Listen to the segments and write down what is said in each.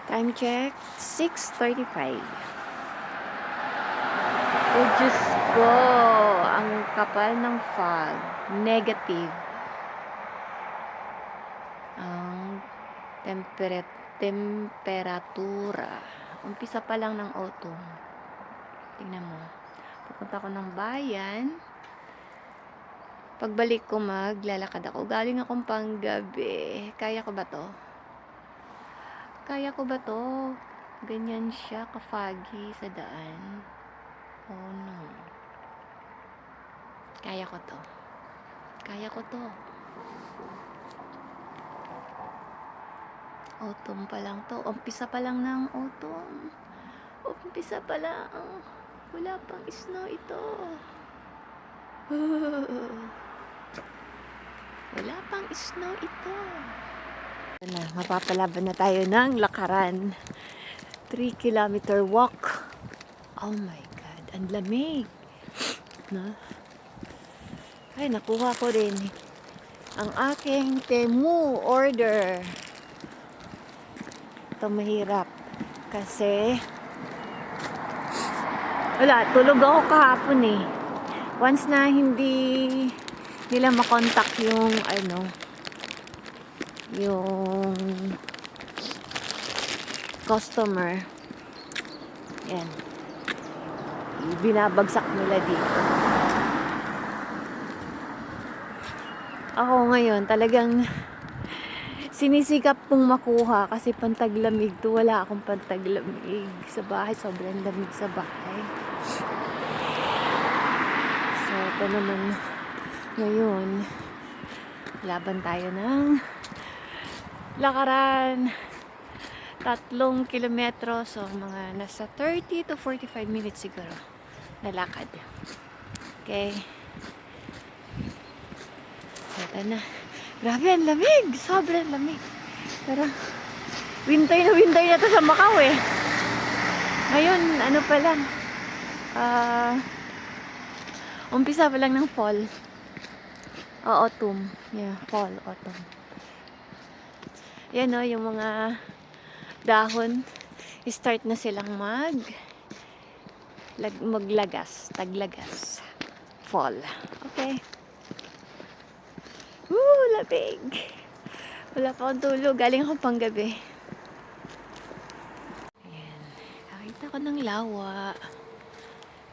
Time check, 6:35. Oh, Diyos ko! Ang kapal ng fog. Negative. Ang temperatura. Umpisa pa lang ng autumn. Tingnan mo. Pupunta ko ng bayan. Pagbalik ko maglalakad ako. Galing akong Panggabi. Kaya ko ba to? Kaya ko ba to? Ganyan siya ka-foggy sa daan. Oh no. Kaya ko to. Kaya ko to. Autumn pa lang to. Umpisa pa lang ng autumn. Umpisa pa lang. Wala pang snow ito. Wala pang snow ito. Na, mapapalaban na tayo ng lakaran. 3-kilometer walk. Oh my God. Ang lamig. No? Ay, nakuha ko rin ang aking Temu order. Ito mahirap. Kasi wala, tulog ako kahapon eh. Once na hindi nila makontak yung yung customer, yan, binabagsak nila dito. Ako ngayon talagang sinisikap kong makuha kasi pantaglamig to. Wala akong pantaglamig sa bahay, sobrang lamig sa bahay. So ito naman ngayon, laban tayo ng lakaran 3 kilometro, so mga nasa 30 to 45 minutes siguro na lakad. Okay, ito na. Grabe, ang lamig, sobrang lamig. Pero winter na to sa Macau eh. Ngayon ano pa lang, umpisa pa lang ng fall. Autumn. Yeah, fall, autumn. Yan o, yung mga dahon, start na silang taglagas. Fall. Okay. Woo, labig. Wala pa akong tulog. Galing akong Panggabi. Ayan. Nakita ko ng lawa.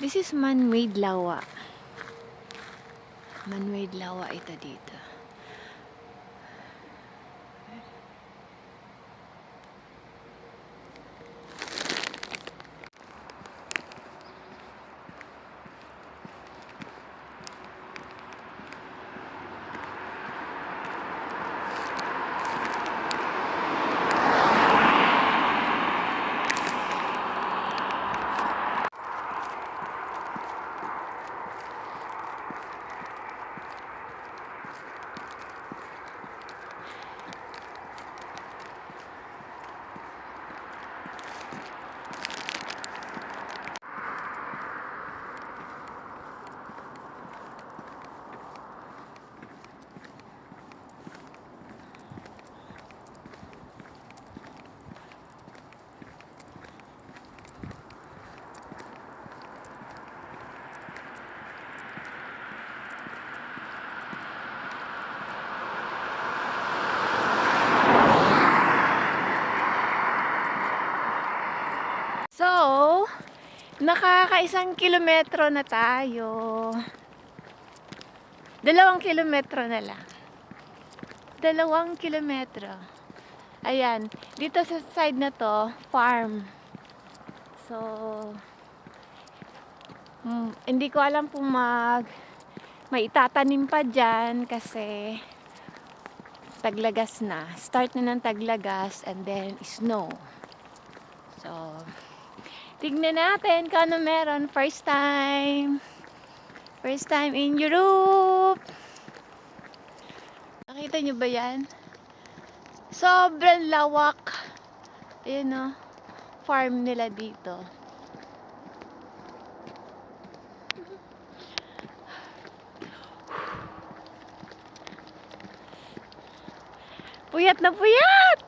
This is man-made lawa. Man-made lawa ito dito. So, nakaka-1 kilometro na tayo. 2 kilometro na lang. 2 kilometro. Ayan, dito sa side na to, farm. So, hindi ko alam kung may itatanim pa dyan kasi taglagas na. Start na ng taglagas and then snow. So, tignan natin kung ano meron. First time in Europe. Nakita nyo ba yan? Sobrang lawak. Ayan o, farm nila dito. Puyat na puyat!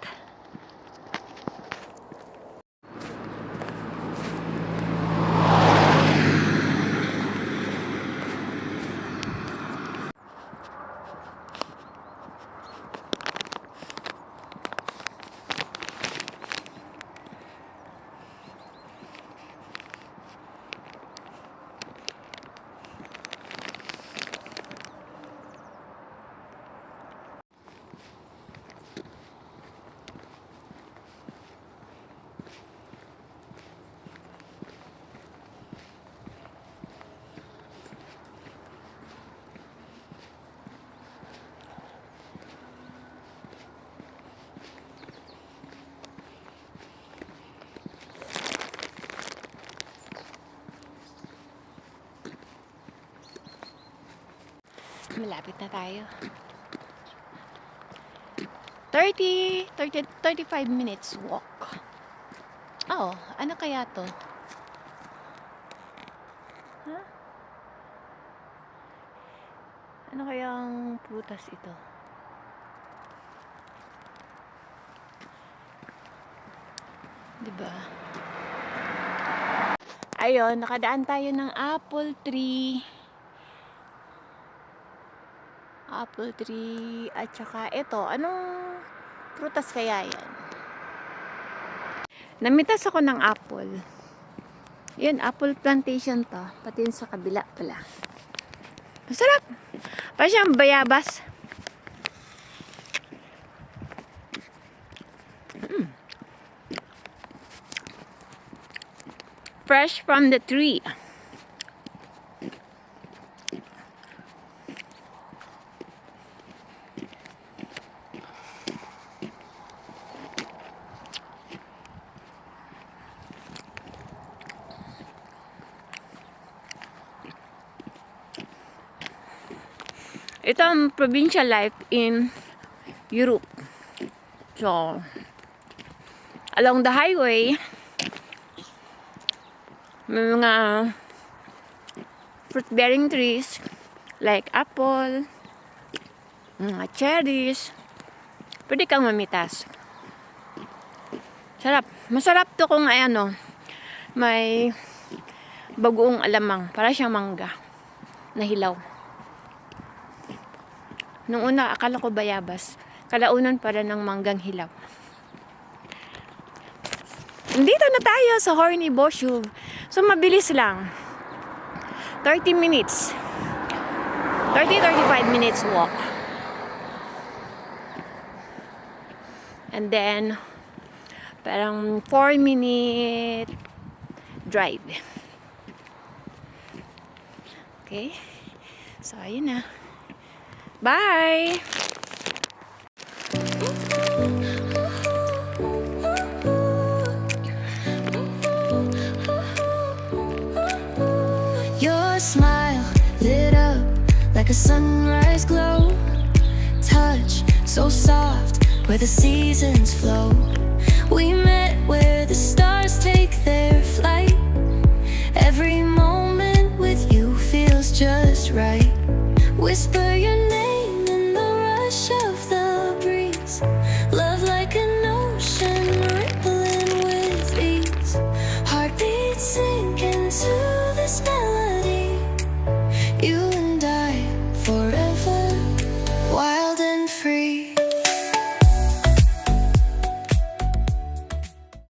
Malapit na tayo. 35 minutes walk. Oh, ano kaya to? Huh? Ano kayang prutas ito? Diba? Ayun, nakadaan tayo ng apple tree. Apple tree. At saka ito, anong prutas kaya yan? Namitas ako ng apple. Yan, apple plantation to. Pati yun sa kabila pala. Masarap! Parang siyang bayabas. Fresh from the tree. Ito ang provincial life in Europe. So, along the highway, may mga fruit-bearing trees like apple, mga cherries. Pwede kang mamitas. Sarap. Masarap to kung ano, may bagoong alamang. Para siyang mangga na hilaw. Nung una, akala ko bayabas. Kalaunan para ng manggang hilaw. Dito na tayo sa Horny Boschub. So, mabilis lang. 30 minutes. 30-35 minutes walk. And then, parang 4-minute drive. Okay? So, ayun na. Bye! Your smile lit up like a sunrise glow. Touch so soft where the seasons flow.